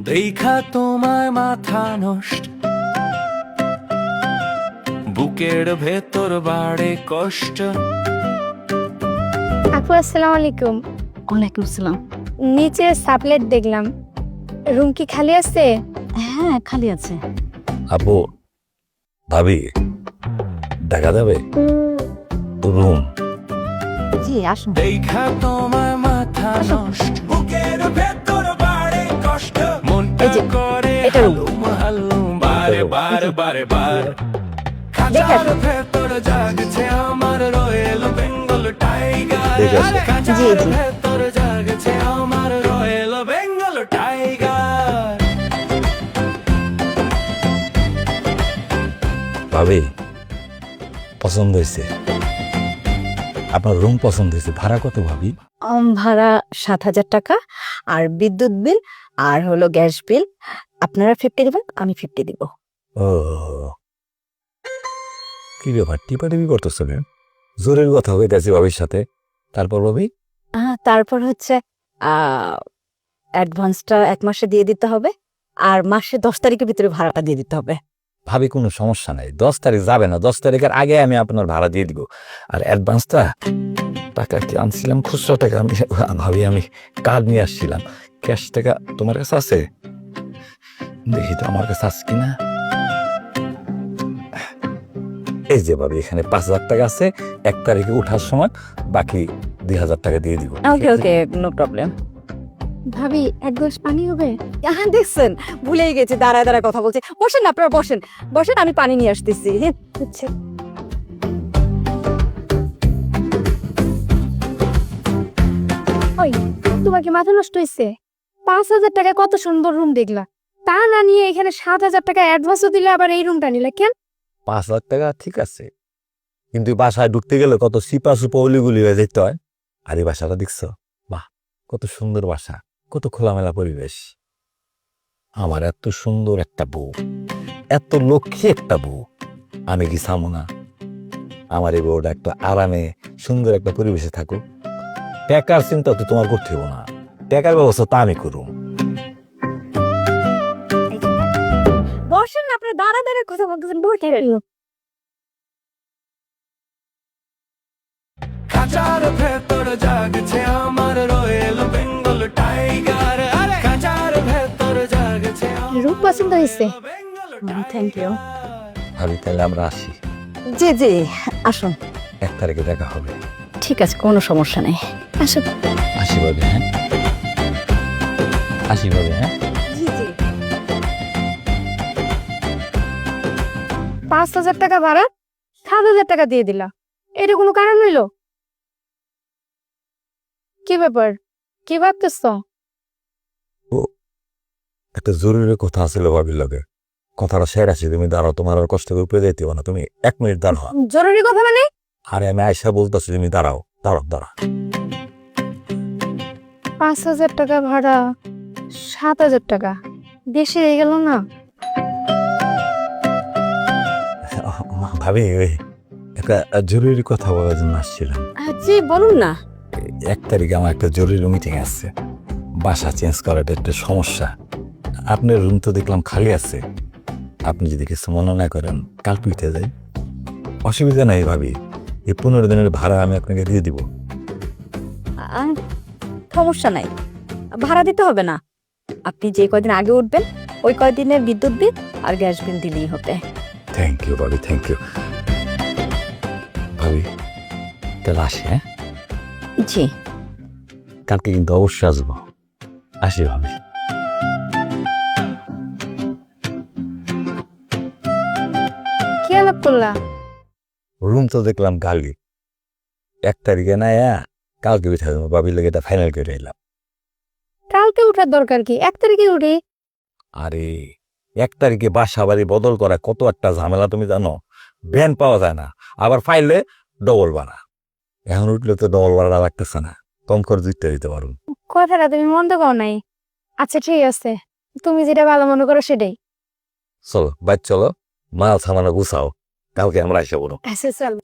দেখা তোমায় মাথা নষ্ট, বুকের ভেতর বাড়ে কষ্ট। আপু আসসালামু আলাইকুম। ওয়ালাইকুম আসসালাম। নিচে সাবলেট দেখলাম, রুম কি খালি আছে? হ্যাঁ, খালি আছে। আপু, ভাবি, দেখা যাবে রুম? জি, আসুন। দেখা তোমায় মাথা নষ্ট, বুকের ভেতর বাড়ে কষ্ট। মনটা এই যে, করে এটা room। হালুম হালুম, বারে বারে বারে বার। দেখে খাঁচার আসুন। ভেতর জাগছে আমার রয়েল বেঙ্গল টাইগার। দেখে আসুন। খাঁচার জি, জি। ভেতর জাগছে আমার রয়েল বেঙ্গল টাইগার। ভাবি, পছন্দ হয়েছে? আপনার রুম পছন্দ হয়েছে? ভাড়া কত ভাবি? ভাড়া 7,000 টাকা, আর বিদ্যুৎ বিল আর হলো গ্যাস বিল আপনারা 50 দিবেন, আমি 50 দিব। ও, কি ব্যাপার, টিপাটিপি করতেছ কেন? জোরের কথা হইতেছে ভাবির সাথে। তারপর ভাবি? তারপর হচ্ছে অ্যাডভান্সটা 1 মাসে দিয়ে দিতে হবে, আর মাসে 10 তারিখের ভিতরে ভাড়াটা দিয়ে দিতে হবে। ভাবি, কোনো সমস্যা নাই, 10 তারিখ যাবে না, 10 তারিখের আগে আমি আপনার ভাড়া দিয়ে দিব। আর অ্যাডভান্সটা, টাকা কি আনছিলাম খুচরা টাকা, আমি ভাবি আমি কার্ড নিয়ে আসছিলাম। ক্যাশ টাকা তোমার কাছে আছে? দেখি তো আমার কাছে আছে কিনা। এই যে ভাবি, এখানে 5,000 টাকা আছে, 1 তারিখে ওঠার সময় বাকি 2,000 টাকা দিয়ে দিব। ওকে ওকে, নো প্রবলেম। ভাবি এক গ্লাস পানি হবে? হ্যাঁ, দেখছেন ভুলেই গেছি, দাঁড়ায় দাঁড়ায় কথা বলছে। বসেন না, আপনারা বসেন বসেন, আমি পানি নিয়ে আসতেছি। আচ্ছা। ওই, তোমার কি মাথা নষ্ট হয়েছে? 5,000 টাকা কত সুন্দর রুম দেখলা, তা না নিয়ে এখানে 7,000 টাকা অ্যাডভান্সও দিলে, আবার এই রুমটা নিলে কেন? 5,000 টাকা ঠিক আছে, কিন্তু বাসায় ঢুকতে গেলে কত সিপা সুপা উলিগুলি হয়ে যেতে হয়। আর এই বাসাটা দেখছো? বাহ, কত সুন্দর বাসা, কত খোলামেলা পরিবেশ। আমার এত সুন্দর একটা বউ, এত লক্ষ্মী একটা বউ, আমি কি চামো না আমার এই বউটা একটা আরামে সুন্দর একটা পরিবেশে থাকুক? টাকার চিন্তা তো তোমার করতে হবে না, টাকার ব্যবস্থা তা আমি করুম। বসেন না, আপনারা দাঁড়া দাঁড়ায় কথা বলতেছেন, বসে। খাঁচার ভেতর জাগছে আমার রয়েল বেঙ্গল টাইগার। খাঁচার ভেতর জাগছে রূপ পছন্দ হয়েছে? Thank you. ভাবি, তাহলে আমরা আসি, জি জি, আসুন। 1 তারিখে দেখা হবে। ঠিক আছে, কোনো সমস্যা নেই, আসুন। আসি ভাবি, হ্যাঁ আসি ভাবি, হ্যাঁ। জি জি। 5,000 টাকা ভাড়া, 7,000 টাকা দিয়ে দিলা, এটা কোনো কারণ হইলো? কি ব্যাপার, কি ভাবতেছ? একটা জরুরি কথা আছিল ভাবির লগে, কথাটা শেয়ার আছে, তুমি দাঁড়াও, তোমার আর কষ্ট করে উপরে যাইতে হবে না, তুমি 1 মিনিট দাঁড়াও। জরুরি কথা মানে? আরে আমি আয়সা বলতেছি, তুমি দাঁড়াও দাঁড়াও দাঁড়াও। 5,000 টাকা ভাড়া, 7,000 টাকা, বেশি হয়ে গেল না? ভাবি, ওই একটা জরুরি কথা বলার জন্য আসছিলাম। জি বলুন না। 1 তারিখে আমার একটা জরুরি মিটিং আছে, বাসা চেঞ্জ করাটা একটা সমস্যা। আপনার রুম তো দেখলাম খালি আছে, আপনি যদি কিছু মনে না করেন কাল পিঠে যাই। অসুবিধা নাই ভাবি, এই 15 দিনের ভাড়া আমি আপনাকে দিয়ে দিব। সমস্যা নাই, ভাড়া দিতে হবে না। আপনি যে কয়দিন আগে উঠবেন ওই কয়দিনের বিদ্যুৎ বিল আর গ্যাস বিল দিলেই হবে। থ্যাংক ইউ ভাবি, থ্যাংক ইউ ভাবি। তাহলে আসি, হ্যাঁ? জি। কালকে কিন্তু অবশ্যই আসবো। আসি ভাবি। কি আলাপ করলা? রুম তো দেখলাম গালি, 1 তারিখে না কালকে উঠে দেবো, ভাবির লোক এটা ফাইনাল করে এলাম। কালকে উঠার দরকার কি, 1 তারিখে উঠি। আরে 1 তারিখে বাসা বাড়ি বদল করা কত একটা ঝামেলা তুমি জানো? ভ্যান পাওয়া যায় না, আবার ফাইলে ডবল ভাড়া। এখন উঠলে তো ডবল ভাড়া লাগতেছে না, কম করে দিতে দিতে পারুন। কথাটা তুমি মন্দ কও নাই। আচ্ছা ঠিক আছে, তুমি যেটা ভালো মনে করো সেটাই। চলো বাইর, চলো মাল সামানো গুছাও, কালকে আমরা এসে বলো। আচ্ছা চল।